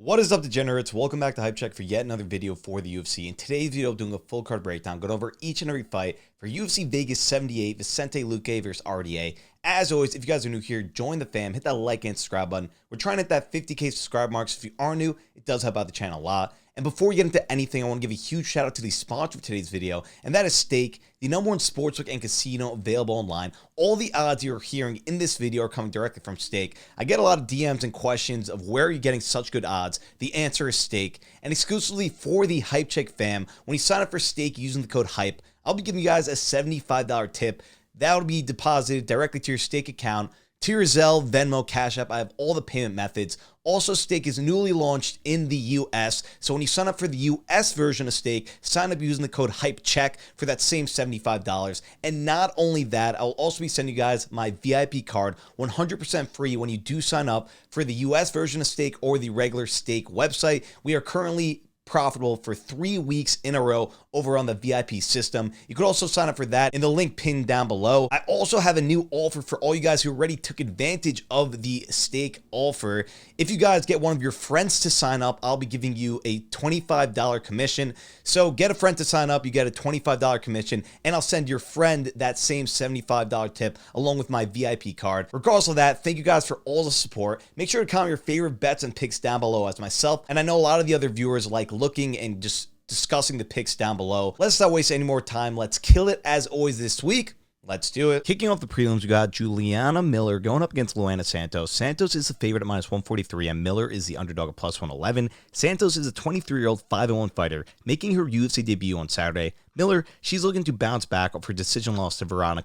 What is up, degenerates? Welcome back to HypeCheck for yet another video for the UFC. In today's video, I'm doing a full card breakdown, going over each and every fight for UFC Vegas 78, Vicente Luque versus RDA. As always, if you guys are new here, join the fam, hit that like and subscribe button. We're trying to hit that 50K subscribe mark, so if you are new, it does help out the channel a lot. And before we get into anything, I want to give a huge shout out to the sponsor of today's video, and that is Stake, the #1 sportsbook and casino available online. All the odds you're hearing in this video are coming directly from Stake. I get a lot of DMs and questions of where are you getting such good odds. The answer is Stake, and exclusively for the HypeCheck fam, when you sign up for Stake using the code HYPE, I'll be giving you guys a $75 tip. That will be deposited directly to your Stake account, to your Zelle, Venmo, Cash App. I have all the payment methods. Also, Stake is newly launched in the US, so when you sign up for the US version of Stake, sign up using the code HypeCheck for that same $75. And not only that, I'll also be sending you guys my VIP card 100% free when you do sign up for the US version of Stake or the regular Stake website. We are currently profitable for 3 weeks in a row over on the VIP system. You could also sign up for that in the link pinned down below. I also have a new offer for all you guys who already took advantage of the Stake offer. If you guys get one of your friends to sign up, I'll be giving you a $25 commission. So get a friend to sign up, you get a $25 commission, and I'll send your friend that same $75 tip along with my VIP card. Regardless of that, thank you guys for all the support. Make sure to comment your favorite bets and picks down below as myself. And I know a lot of the other viewers like looking and just discussing the picks down below. Let's not waste any more time. Let's kill it as always this week. Let's do it. Kicking off the prelims, we got Juliana Miller going up against Luana Santos. Santos is the favorite at -143, and Miller is the underdog at +111. Santos is a 23-year-old 5-1 fighter, making her UFC debut on Saturday. Miller, she's looking to bounce back off her decision loss to Viana.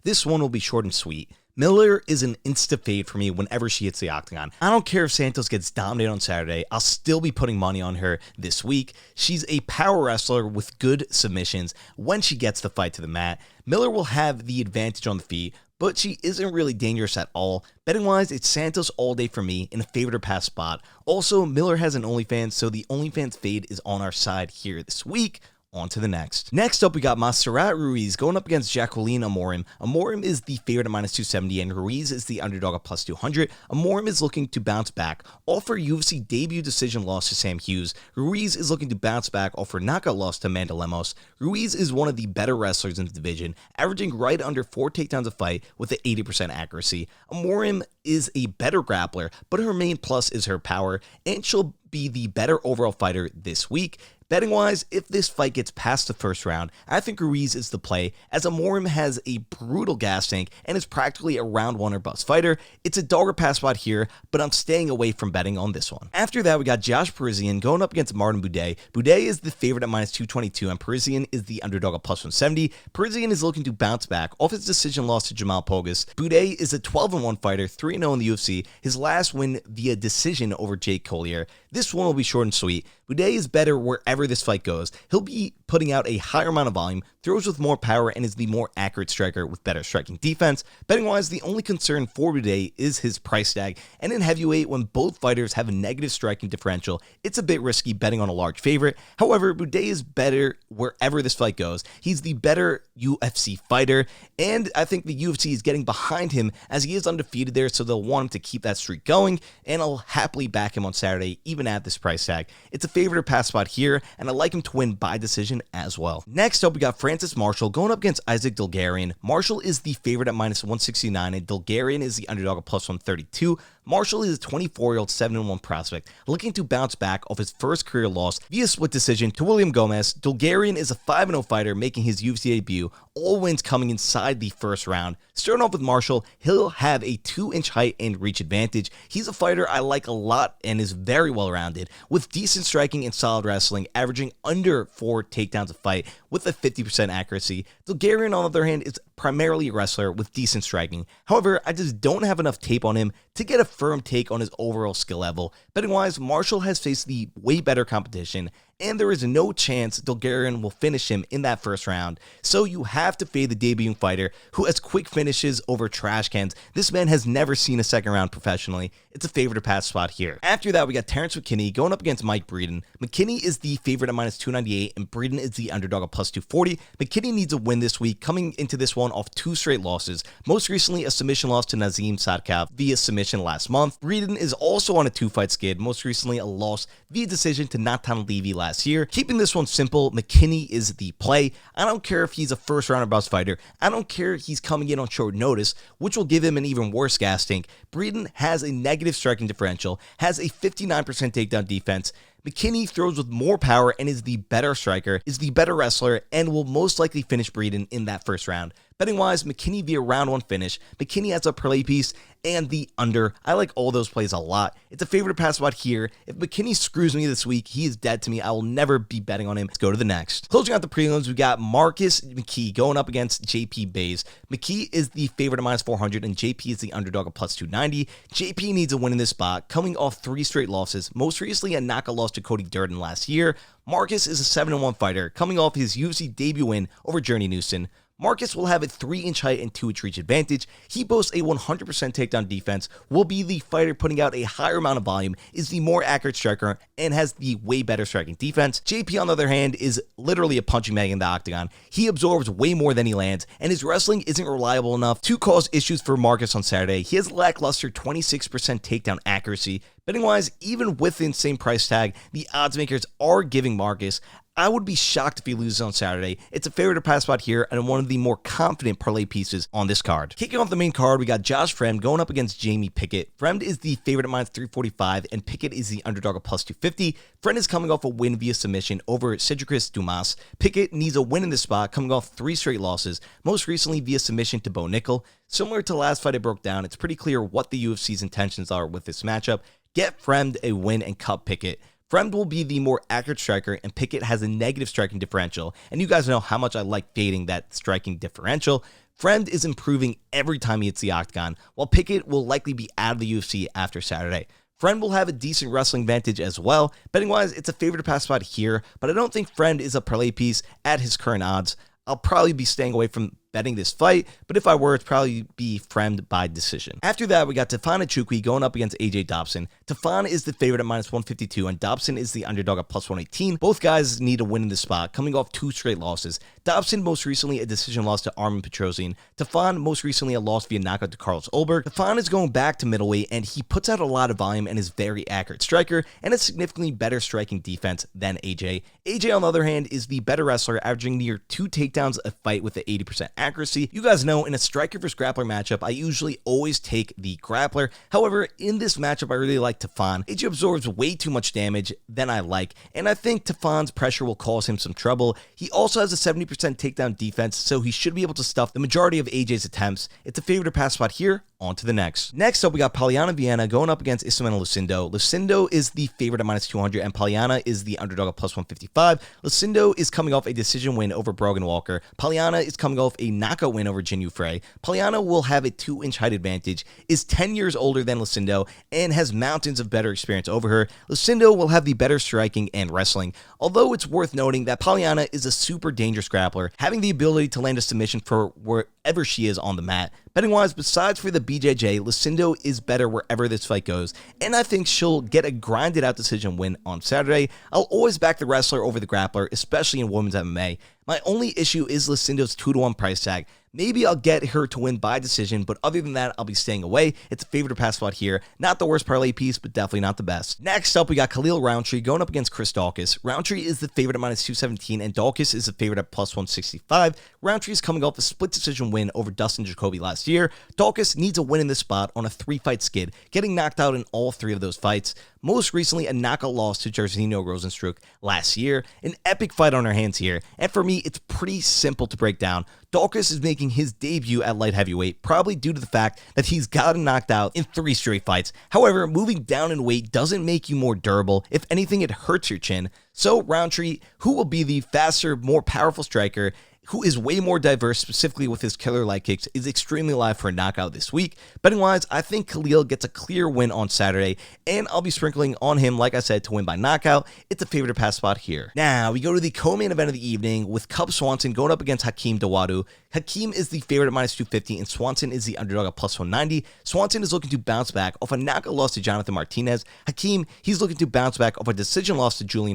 This one will be short and sweet. Miller is an insta-fade for me whenever she hits the octagon. I don't care if Santos gets dominated on Saturday, I'll still be putting money on her this week. She's a power wrestler with good submissions when she gets the fight to the mat. Miller will have the advantage on the feet, but she isn't really dangerous at all. Betting-wise, it's Santos all day for me in a favorite or pass spot. Also, Miller has an OnlyFans, so the OnlyFans fade is on our side here this week. On to the next. Next up, we got Montserrat Ruiz going up against Jaqueline Amorim. Amorim is the favorite at -270, and Ruiz is the underdog at +200. Amorim is looking to bounce back off her UFC debut decision loss to Sam Hughes. Ruiz is looking to bounce back off her knockout loss to Amanda Lemos. Ruiz is one of the better wrestlers in the division, averaging right under 4 takedowns a fight with an 80% accuracy. Amorim is a better grappler, but her main plus is her power, and she'll be the better overall fighter this week. Betting-wise, if this fight gets past the first round, I think Ruiz is the play, as Amorim has a brutal gas tank and is practically a round one or bust fighter. It's a dog or pass spot here, but I'm staying away from betting on this one. After that, we got Josh Parisian going up against Martin Buday. Buday is the favorite at -222, and Parisian is the underdog at +170. Parisian is looking to bounce back off his decision loss to Jamal Pogus. Buday is a 12-1 fighter, 3-0 in the UFC, his last win via decision over Jake Collier. This one will be short and sweet. Buday is better wherever this fight goes. He'll be putting out a higher amount of volume, throws with more power, and is the more accurate striker with better striking defense. Betting-wise, the only concern for Buday is his price tag, and in heavyweight, when both fighters have a negative striking differential, it's a bit risky betting on a large favorite. However, Buday is better wherever this fight goes. He's the better UFC fighter, and I think the UFC is getting behind him as he is undefeated there, so they'll want him to keep that streak going, and I'll happily back him on Saturday, even at this price tag. It's a favorite or pass spot here, and I like him to win by decision as well. Next up, we got Francis Marshall going up against Isaac Dulgarian. Marshall is the favorite at -169, and Dulgarian is the underdog at +132. Marshall is a 24-year-old 7-1 prospect looking to bounce back off his first career loss via split decision to William Gomez. Dulgarian is a 5-0 fighter making his UFC debut, all wins coming inside the first round. Starting off with Marshall, he'll have a 2-inch height and reach advantage. He's a fighter I like a lot and is very well-rounded, with decent striking and solid wrestling, averaging under 4 takedowns a fight with a 50% accuracy. Dulgarian, on the other hand, is primarily a wrestler with decent striking. However, I just don't have enough tape on him to get a firm take on his overall skill level. Betting-wise, Marshall has faced the way better competition, and there is no chance Dulgarian will finish him in that first round. So you have to fade the debuting fighter who has quick finishes over trash cans. This man has never seen a second round professionally. It's a favorite to pass spot here. After that, we got Terrance McKinney going up against Mike Breeden. McKinney is the favorite at -298, and Breeden is the underdog at +240. McKinney needs a win this week, coming into this one off 2 straight losses. Most recently, a submission loss to Nazim Sadkov via submission last month. Breeden is also on a 2-fight skid, most recently a loss via decision to Natan Levy last year. Keeping this one simple, McKinney is the play. I don't care if he's a first-round or bust fighter. I don't care if he's coming in on short notice, which will give him an even worse gas tank. Breeden has a negative striking differential, has a 59% takedown defense. McKinney throws with more power and is the better striker, is the better wrestler, and will most likely finish Breeden in that first round. Betting-wise, McKinney via round 1 finish. McKinney has a parlay piece and the under. I like all those plays a lot. It's a favorite to pass spot here. If McKinney screws me this week, he is dead to me. I will never be betting on him. Let's go to the next. Closing out the prelims, we got Marcus McKee going up against JP Bays. McKee is the favorite at -400, and JP is the underdog at +290. JP needs a win in this spot, coming off 3 straight losses, most recently a knockout loss to Cody Durden last year. Marcus is a 7-1 fighter, coming off his UFC debut win over Journey Newson. Marcus will have a 3-inch height and 2-inch reach advantage. He boasts a 100% takedown defense, will be the fighter putting out a higher amount of volume, is the more accurate striker, and has the way better striking defense. JP, on the other hand, is literally a punching bag in the octagon. He absorbs way more than he lands, and his wrestling isn't reliable enough to cause issues for Marcus on Saturday. He has lackluster 26% takedown accuracy. Betting-wise, even with the insane price tag, the odds makers are giving Marcus. I would be shocked if he loses on Saturday. It's a favorite to pass spot here and one of the more confident parlay pieces on this card. Kicking off the main card, we got Josh Fremd going up against Jamie Pickett. Fremd is the favorite at -345, and Pickett is the underdog at +250. Fremd is coming off a win via submission over Cedricus Dumas. Pickett needs a win in this spot, coming off 3 straight losses, most recently via submission to Bo Nickel. Similar to last fight I broke down, it's pretty clear what the UFC's intentions are with this matchup. Get Fremd a win and cut Pickett. Fremd will be the more accurate striker, and Pickett has a negative striking differential, and you guys know how much I like fading that striking differential. Fremd is improving every time he hits the octagon, while Pickett will likely be out of the UFC after Saturday. Fremd will have a decent wrestling advantage as well. Betting-wise, it's a favorite to pass spot here, but I don't think Fremd is a parlay piece at his current odds. I'll probably be staying away from betting this fight, but if I were, it'd probably be Fremd by decision. After that, we got Tafon Nchukwi going up against AJ Dobson. Tafon is the favorite at -152, and Dobson is the underdog at +118. Both guys need a win in this spot, coming off 2 straight losses. Dobson most recently a decision loss to Armin Petrosian. Tafon most recently a loss via knockout to Carlos Ulberg. Tafon is going back to middleweight, and he puts out a lot of volume and is very accurate striker, and a significantly better striking defense than AJ. AJ, on the other hand, is the better wrestler, averaging near 2 takedowns a fight with the 80% accuracy. You guys know, in a striker versus grappler matchup, I usually always take the grappler. However, in this matchup, I really like Tafon. AJ absorbs way too much damage than I like, and I think Tafon's pressure will cause him some trouble. He also has a 70% takedown defense, so he should be able to stuff the majority of AJ's attempts. It's a favorite to pass spot here. On to the next. Next up, we got Polyana Viana going up against Iasmin and Lucindo. Lucindo is the favorite at -200, and Polyana is the underdog at +155. Lucindo is coming off a decision win over Brogan Walker. Polyana is coming off a knockout win over Jin Yu Frey. Polyana will have a 2-inch height advantage, is 10 years older than Lucindo, and has mountains of better experience over her. Lucindo will have the better striking and wrestling, although it's worth noting that Polyana is a super dangerous grappler, having the ability to land a submission for wherever she is on the mat. Betting-wise, besides for the BJJ, Lucindo is better wherever this fight goes, and I think she'll get a grinded-out decision win on Saturday. I'll always back the wrestler over the grappler, especially in women's MMA. My only issue is Lucindo's 2-to-1 price tag. Maybe I'll get her to win by decision, but other than that, I'll be staying away. It's a favorite to pass spot here. Not the worst parlay piece, but definitely not the best. Next up, we got Khalil Rountree going up against Chris Daukaus. Rountree is the favorite at -217, and Daukaus is the favorite at +165. Rountree is coming off a split decision win over Dustin Jacoby last year. Daukaus needs a win in this spot on a 3-fight skid, getting knocked out in all 3 of those fights. Most recently, a knockout loss to Jairzinho Rozenstruik last year. An epic fight on our hands here, and for me, it's pretty simple to break down. Daukaus is making his debut at light heavyweight, probably due to the fact that he's gotten knocked out in 3 straight fights. However, moving down in weight doesn't make you more durable. If anything, it hurts your chin. So Rountree, who will be the faster, more powerful striker, who is way more diverse, specifically with his killer leg kicks, is extremely live for a knockout this week. Betting wise, I think Khalil gets a clear win on Saturday, and I'll be sprinkling on him, like I said, to win by knockout. It's a favorite to pass spot here. Now, we go to the co-main event of the evening with Swanson going up against Hakeem Dawodu. Hakeem is the favorite at -250, and Swanson is the underdog at +190. Swanson is looking to bounce back off a knockout loss to Jonathan Martinez. Hakeem, he's looking to bounce back off a decision loss to Juliana.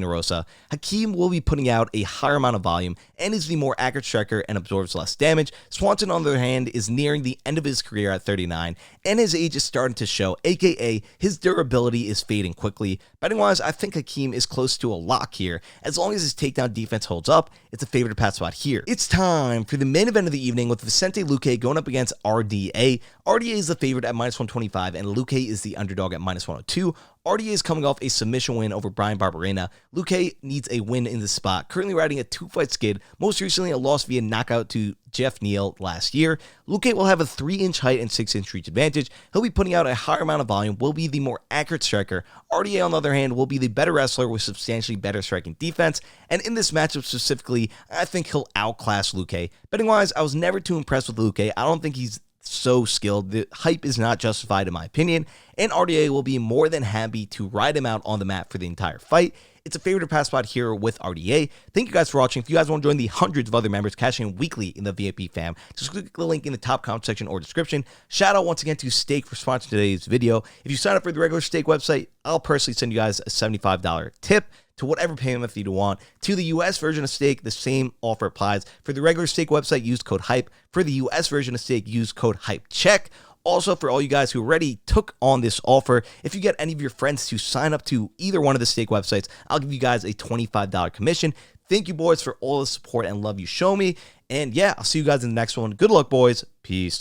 Hakeem will be putting out a higher amount of volume and is the more accurate striker and absorbs less damage. Swanson, on the other hand, is nearing the end of his career at 39, and his age is starting to show, aka his durability is fading quickly. Betting wise, I think Hakeem is close to a lock here. As long as his takedown defense holds up, it's a favorite to pass spot here. It's time for the main event of the evening with Vicente Luque going up against RDA. RDA is the favorite at -125, and Luque is the underdog at -102. RDA is coming off a submission win over Brian Barberena. Luque needs a win in this spot, currently riding a 2-fight skid, most recently a loss via knockout to Jeff Neal last year. Luque will have a 3-inch height and 6-inch reach advantage. He'll be putting out a higher amount of volume, will be the more accurate striker. RDA, on the other hand, will be the better wrestler with substantially better striking defense, and in this matchup specifically, I think he'll outclass Luque. Betting wise, I was never too impressed with Luque. I don't think he's so skilled. The hype is not justified in my opinion, and RDA will be more than happy to ride him out on the mat for the entire fight. It's a favorite to pass spot here with RDA. Thank you guys for watching. If you guys want to join the hundreds of other members cashing in weekly in the VIP fam, just click the link in the top comment section or description. Shout out once again to Stake for sponsoring today's video. If you sign up for the regular Stake website, I'll personally send you guys a $75 tip to whatever payment method you want. To the US version of Stake, the same offer applies. For the regular Stake website, use code HYPE. For the US version of Stake, use code HYPECHECK. Also, for all you guys who already took on this offer, if you get any of your friends to sign up to either one of the Stake websites, I'll give you guys a $25 commission. Thank you, boys, for all the support and love you show me. And yeah, I'll see you guys in the next one. Good luck, boys. Peace.